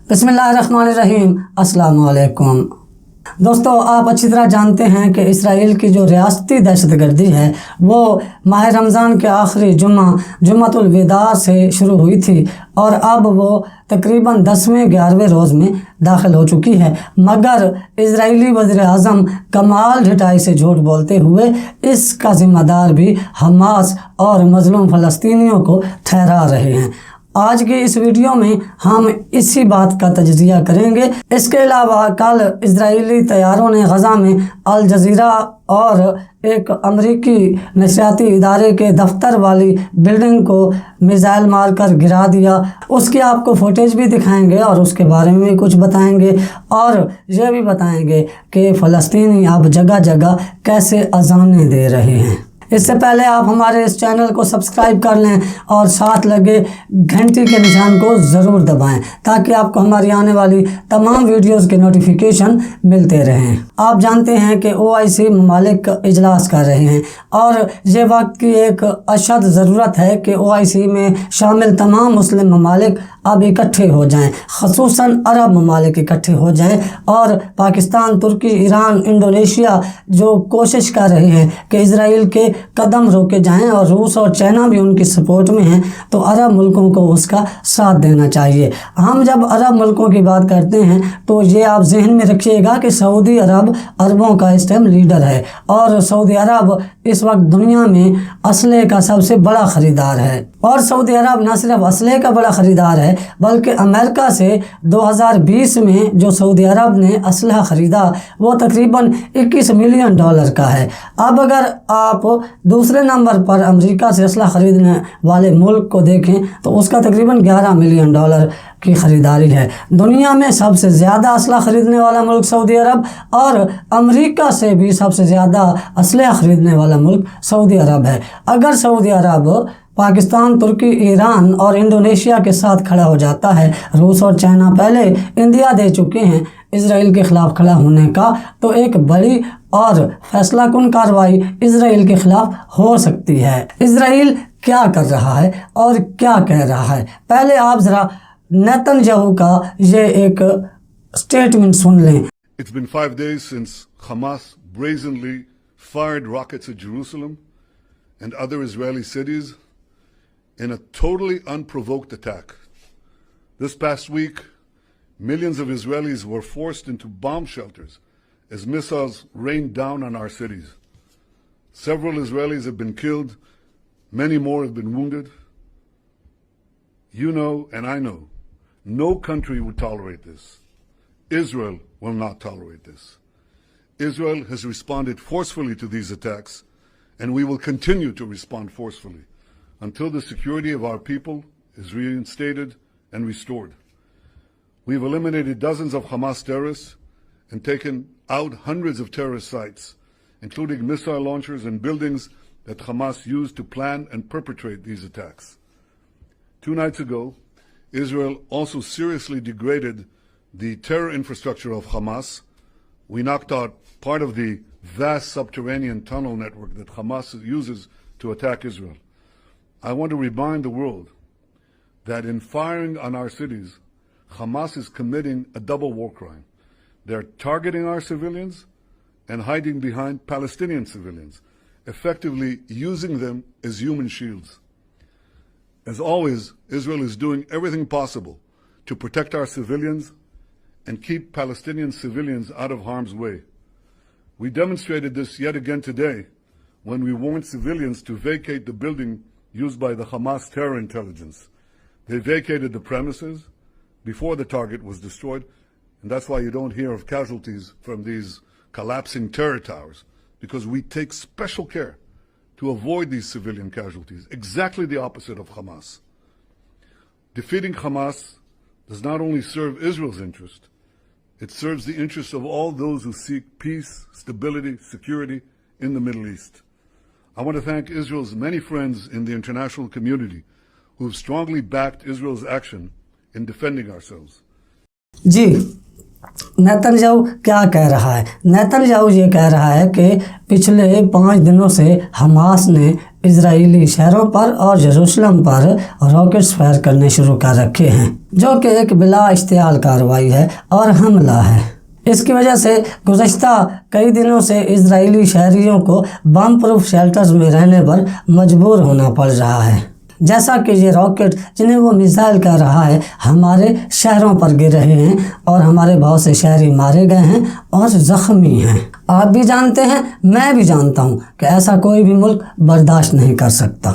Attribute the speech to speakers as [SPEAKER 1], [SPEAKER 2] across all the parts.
[SPEAKER 1] بسم اللہ الرحمن الرحیم۔ السلام علیکم دوستو، آپ اچھی طرح جانتے ہیں کہ اسرائیل کی جو ریاستی دہشت گردی ہے وہ ماہ رمضان کے آخری جمعۃ الوداع سے شروع ہوئی تھی اور اب وہ تقریباً 10ویں 11ویں روز میں داخل ہو چکی ہے، مگر اسرائیلی وزیر اعظم کمال ڈھٹائی سے جھوٹ بولتے ہوئے اس کا ذمہ دار بھی حماس اور مظلوم فلسطینیوں کو ٹھہرا رہے ہیں۔ آج کی اس ویڈیو میں ہم اسی بات کا تجزیہ کریں گے۔ اس کے علاوہ کل اسرائیلی طیاروں نے غزہ میں الجزیرہ اور ایک امریکی نشریاتی ادارے کے دفتر والی بلڈنگ کو میزائل مار کر گرا دیا۔ اس کی آپ کو فوٹیج بھی دکھائیں گے اور اس کے بارے میں بھی کچھ بتائیں گے اور یہ بھی بتائیں گے کہ فلسطینی اب جگہ جگہ کیسے اذانیں دے رہے ہیں۔ اس سے پہلے آپ ہمارے اس چینل کو سبسکرائب کر لیں اور ساتھ لگے گھنٹی کے نشان کو ضرور دبائیں تاکہ آپ کو ہماری آنے والی تمام ویڈیوز کے نوٹیفیکیشن ملتے رہیں۔ آپ جانتے ہیں کہ OIC ممالک اجلاس کر رہے ہیں اور یہ وقت کی ایک اشد ضرورت ہے کہ OIC میں شامل تمام مسلم ممالک اب اکٹھے ہو جائیں، خصوصاً عرب ممالک اکٹھے ہو جائیں اور پاکستان، ترکی، ایران، انڈونیشیا جو کوشش کر رہے ہیں کہ اسرائیل کے قدم روکے جائیں اور روس اور چائنا بھی ان کی سپورٹ میں ہیں، تو عرب ملکوں کو اس کا ساتھ دینا چاہیے۔ ہم جب عرب ملکوں کی بات کرتے ہیں تو یہ آپ ذہن میں رکھیے گا کہ سعودی عرب عربوں کا اس ٹائم لیڈر ہے اور سعودی عرب اس وقت دنیا میں اسلحے کا سب سے بڑا خریدار ہے، اور سعودی عرب نہ صرف اسلحے کا بڑا خریدار ہے بلکہ امریکہ سے 2020 میں جو سعودی عرب نے اسلحہ خریدا وہ تقریباً $21 ملین کا ہے۔ اب اگر آپ دوسرے نمبر پر امریکہ سے اسلحہ خریدنے والے ملک کو دیکھیں تو اس کا تقریباً $11 ملین کی خریداری ہے۔ دنیا میں سب سے زیادہ اسلحہ خریدنے والا ملک سعودی عرب اور امریکہ سے بھی سب سے زیادہ اسلحہ خریدنے والا ملک سعودی عرب ہے۔ اگر سعودی عرب پاکستان، ترکی، ایران اور انڈونیشیا کے ساتھ کھڑا ہو جاتا ہے، روس اور چائنا پہلے اندیا دے چکے ہیں اسرائیل کے خلاف کھڑا ہونے کا، تو ایک بڑی اور فیصلہ کن کارروائی اسرائیل کے خلاف ہو سکتی ہے۔ اسرائیل کیا کر رہا ہے اور کیا کہہ رہا ہے، پہلے آپ ذرا نیتن یاہو کا یہ ایک سٹیٹمنٹ سن لیں۔
[SPEAKER 2] It's been 5 days since Hamas brazenly fired rockets at Jerusalem and other Israeli cities in a totally unprovoked attack. This past week, millions of Israelis were forced into bomb shelters as missiles rained down on our cities. Several Israelis have been killed, many more have been wounded. You know, and I know, no country would tolerate this. Israel will not tolerate this. Israel has responded forcefully to these attacks, and we will continue to respond forcefully until the security of our people is reinstated and restored. We've eliminated dozens of Hamas terrorists and taken out hundreds of terrorist sites, including missile launchers and buildings that Hamas used to plan and perpetrate these attacks. 2 nights ago, Israel also seriously degraded the terror infrastructure of Hamas. We knocked out part of the vast subterranean tunnel network that Hamas uses to attack Israel. I want to remind the world that in firing on our cities, Hamas is committing a double war crime. They're targeting our civilians and hiding behind Palestinian civilians, effectively using them as human shields. As always, Israel is doing everything possible to protect our civilians and keep Palestinian civilians out of harm's way. We demonstrated this yet again today when we warned civilians to vacate the building used by the Hamas terror intelligence. They vacated the premises before the target was destroyed, and that's why you don't hear of casualties from these collapsing terror towers, because we take special care to avoid these civilian casualties, exactly the opposite of Hamas. Defeating Hamas does not only serve Israel's interest, it serves the interests of all those who seek peace, stability, security in the Middle East. I want to thank Israel's many friends in the international community who have strongly backed Israel's action in defending ourselves.
[SPEAKER 1] جی Netanyahu کیا کہہ رہا ہے؟ Nitin Yahoo یہ کہہ رہا ہے کہ پچھلے 5 دنوں سے حماس نے اسرائیلی شہروں پر اور یروشلم پر راکٹس فائر کرنے شروع کر رکھے ہیں، جو کہ ایک بلا اشتعال کارروائی ہے اور حملہ ہے۔ اس کی وجہ سے گزشتہ کئی دنوں سے اسرائیلی شہریوں کو بم پروف شیلٹرز میں رہنے پر مجبور ہونا پڑ رہا ہے، جیسا کہ یہ راکٹ جنہیں وہ میزائل کہہ رہا ہے ہمارے شہروں پر گر رہے ہیں اور ہمارے بہت سے شہری مارے گئے ہیں اور زخمی ہیں۔ آپ بھی جانتے ہیں، میں بھی جانتا ہوں کہ ایسا کوئی بھی ملک برداشت نہیں کر سکتا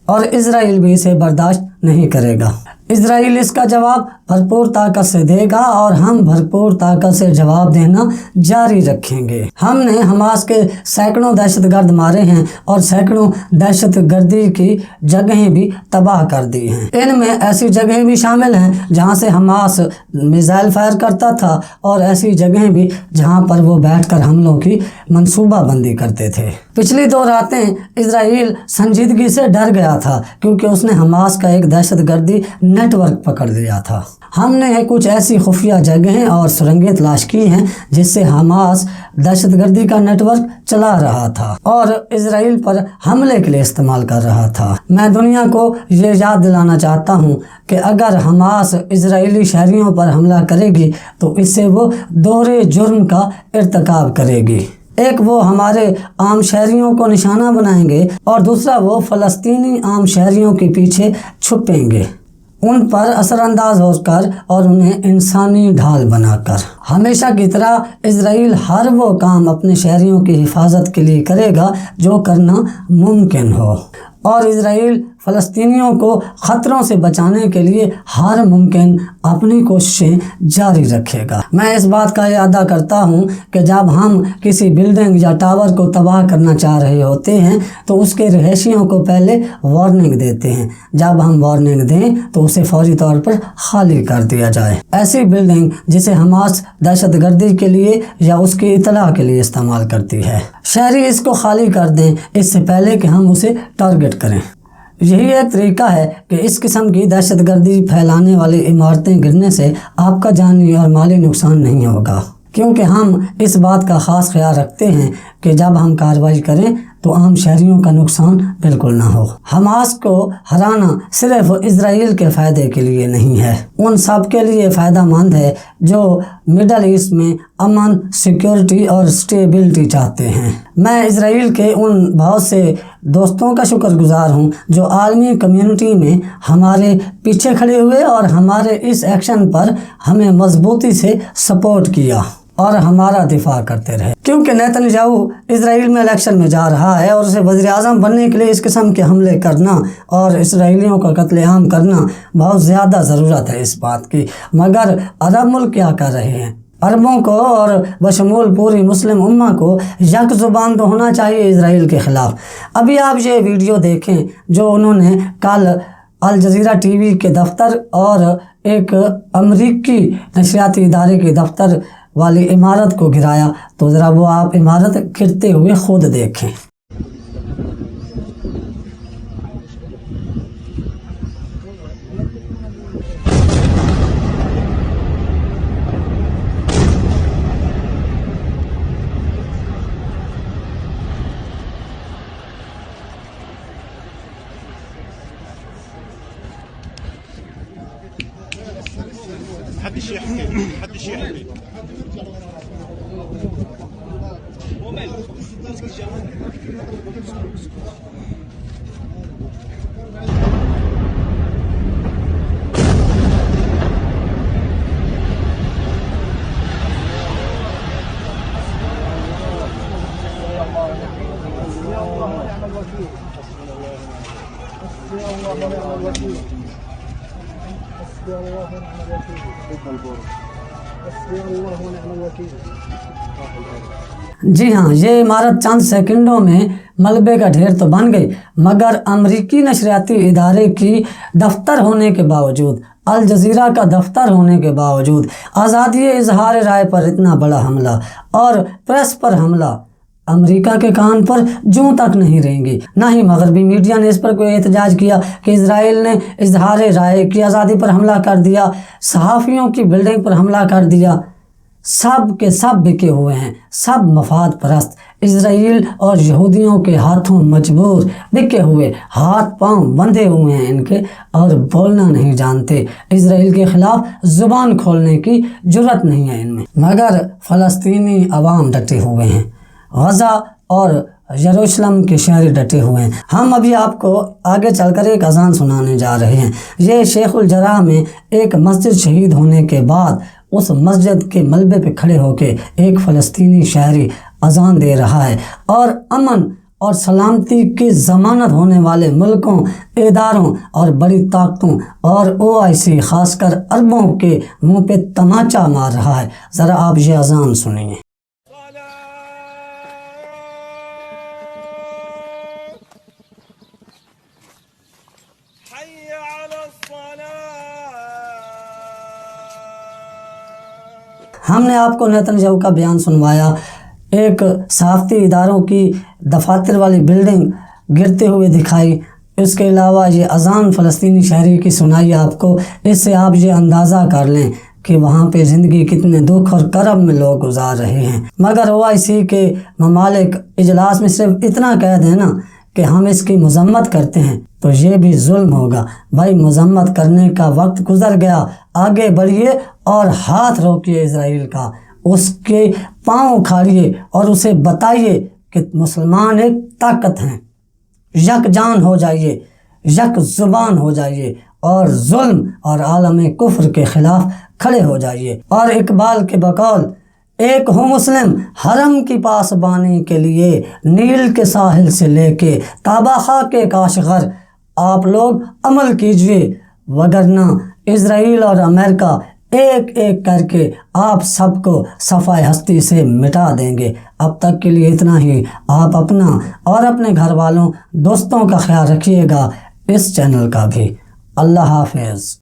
[SPEAKER 1] اور اسرائیل بھی اسے برداشت نہیں کرے گا۔ اسرائیل اس کا جواب بھرپور طاقت سے دے گا اور ہم بھرپور طاقت سے جواب دینا جاری رکھیں گے۔ ہم نے حماس کے سینکڑوں دہشت گرد مارے ہیں اور سینکڑوں دہشت گردی کی جگہیں بھی تباہ کر دی ہیں۔ ان میں ایسی جگہیں بھی شامل ہیں جہاں سے حماس میزائل فائر کرتا تھا اور ایسی جگہیں بھی جہاں پر وہ بیٹھ کر حملوں کی منصوبہ بندی کرتے تھے۔ پچھلی 2 راتیں اسرائیل سنجیدگی سے ڈر گیا تھا کیونکہ اس نے حماس کا ایک دہشت گردی نیٹ ورک پکڑ لیا تھا۔ ہم نے کچھ ایسی خفیہ جگہیں اور سرنگیں تلاش کی ہیں جس سے حماس دہشت گردی کا نیٹ ورک چلا رہا تھا اور اسرائیل پر حملے کے لیے استعمال کر رہا تھا۔ میں دنیا کو یہ یاد دلانا چاہتا ہوں کہ اگر حماس اسرائیلی شہریوں پر حملہ کرے گی تو اس سے وہ دوہرے جرم کا ارتکاب کرے گی۔ ایک وہ ہمارے عام شہریوں کو نشانہ بنائیں گے اور دوسرا وہ فلسطینی عام شہریوں کے پیچھے چھپیں گے، ان پر اثر انداز ہو کر اور انہیں انسانی ڈھال بنا کر۔ ہمیشہ کی طرح اسرائیل ہر وہ کام اپنے شہریوں کی حفاظت کے لیے کرے گا جو کرنا ممکن ہو، اور اسرائیل فلسطینیوں کو خطروں سے بچانے کے لیے ہر ممکن اپنی کوششیں جاری رکھے گا۔ میں اس بات کا اعادہ کرتا ہوں کہ جب ہم کسی بلڈنگ یا ٹاور کو تباہ کرنا چاہ رہے ہوتے ہیں تو اس کے رہائشیوں کو پہلے وارننگ دیتے ہیں۔ جب ہم وارننگ دیں تو اسے فوری طور پر خالی کر دیا جائے۔ ایسی بلڈنگ جسے حماس دہشت گردی کے لیے یا اس کی اطلاع کے لیے استعمال کرتی ہے، شہری اس کو خالی کر دیں اس سے پہلے کہ ہم اسے ٹارگٹ کریں۔ یہی ایک طریقہ ہے کہ اس قسم کی دہشت گردی پھیلانے والی عمارتیں گرنے سے آپ کا جانی اور مالی نقصان نہیں ہوگا، کیونکہ ہم اس بات کا خاص خیال رکھتے ہیں کہ جب ہم کارروائی کریں تو عام شہریوں کا نقصان بالکل نہ ہو۔ حماس کو ہرانا صرف اسرائیل کے فائدے کے لیے نہیں ہے، ان سب کے لیے فائدہ مند ہے جو مڈل ایسٹ میں امن، سیکیورٹی اور سٹیبلٹی چاہتے ہیں۔ میں اسرائیل کے ان بہت سے دوستوں کا شکر گزار ہوں جو عالمی کمیونٹی میں ہمارے پیچھے کھڑے ہوئے اور ہمارے اس ایکشن پر ہمیں مضبوطی سے سپورٹ کیا اور ہمارا دفاع کرتے رہے، کیونکہ نیتن یاہو اسرائیل میں الیکشن میں جا رہا ہے اور اسے وزیر اعظم بننے کے لیے اس قسم کے حملے کرنا اور اسرائیلیوں کا قتل عام کرنا بہت زیادہ ضرورت ہے اس بات کی۔ مگر عرب ملک کیا کر رہے ہیں؟ عربوں کو اور بشمول پوری مسلم امہ کو یک زبان تو ہونا چاہیے اسرائیل کے خلاف۔ ابھی آپ یہ ویڈیو دیکھیں جو انہوں نے کل الجزیرہ ٹی وی کے دفتر اور ایک امریکی نشریاتی ادارے کے دفتر والی عمارت کو گرایا، تو ذرا وہ آپ عمارت گرتے ہوئے خود دیکھیں۔
[SPEAKER 3] محدش يحكي محدش يحكي
[SPEAKER 1] جی ہاں، یہ عمارت چند سیکنڈوں میں ملبے کا ڈھیر تو بن گئی، مگر امریکی نشریاتی ادارے کی دفتر ہونے کے باوجود، الجزیرہ کا دفتر ہونے کے باوجود، آزادی اظہار رائے پر اتنا بڑا حملہ اور پریس پر حملہ امریکہ کے کان پر جوں تک نہیں رہیں گی۔ نہ ہی مغربی میڈیا نے اس پر کوئی احتجاج کیا کہ اسرائیل نے اظہار رائے کی آزادی پر حملہ کر دیا، صحافیوں کی بلڈنگ پر حملہ کر دیا۔ سب کے سب بکے ہوئے ہیں، سب مفاد پرست، اسرائیل اور یہودیوں کے ہاتھوں مجبور، بکے ہوئے، ہاتھ پاؤں بندھے ہوئے ہیں ان کے، اور بولنا نہیں جانتے، اسرائیل کے خلاف زبان کھولنے کی جرت نہیں ہے ان میں۔ مگر فلسطینی عوام ڈٹے ہوئے ہیں، غزہ اور یروشلم کے شہری ڈٹے ہوئے ہیں۔ ہم ابھی آپ کو آگے چل کر ایک اذان سنانے جا رہے ہیں۔ یہ شیخ الجراح میں ایک مسجد شہید ہونے کے بعد اس مسجد کے ملبے پہ کھڑے ہو کے ایک فلسطینی شہری اذان دے رہا ہے، اور امن اور سلامتی کی ضمانت ہونے والے ملکوں، اداروں اور بڑی طاقتوں اور OIC خاص کر عربوں کے منہ پہ تماچا مار رہا ہے۔ ذرا آپ یہ اذان سنیے۔ ہم نے آپ کو نیتن یاہو کا بیان سنوایا، ایک صحافتی اداروں کی دفاتر والی بلڈنگ گرتے ہوئے دکھائی، اس کے علاوہ یہ اذان فلسطینی شہری کی سنائی آپ کو۔ اس سے آپ یہ اندازہ کر لیں کہ وہاں پہ زندگی کتنے دکھ اور کرب میں لوگ گزار رہے ہیں۔ مگر OIC کے ممالک اجلاس میں صرف اتنا کہہ دیں نا کہ ہم اس کی مذمت کرتے ہیں تو یہ بھی ظلم ہوگا۔ بھائی مذمت کرنے کا وقت گزر گیا، آگے بڑھیے اور ہاتھ روکیے اسرائیل کا، اس کے پاؤں اکھاڑیے اور اسے بتائیے کہ مسلمان ایک طاقت ہیں، یک جان ہو جائیے، یک زبان ہو جائیے اور ظلم اور عالم کفر کے خلاف کھڑے ہو جائیے۔ اور اقبال کے بقول ایک ہو مسلم حرم کی پاسبانی کے لیے، نیل کے ساحل سے لے کے تاباخا کے کاشغر آپ لوگ عمل کیجئے، وگرنہ اسرائیل اور امریکہ ایک ایک کر کے آپ سب کو صفحہ ہستی سے مٹا دیں گے۔ اب تک کے لیے اتنا ہی۔ آپ اپنا اور اپنے گھر والوں، دوستوں کا خیال رکھیے گا، اس چینل کا بھی۔ اللہ حافظ۔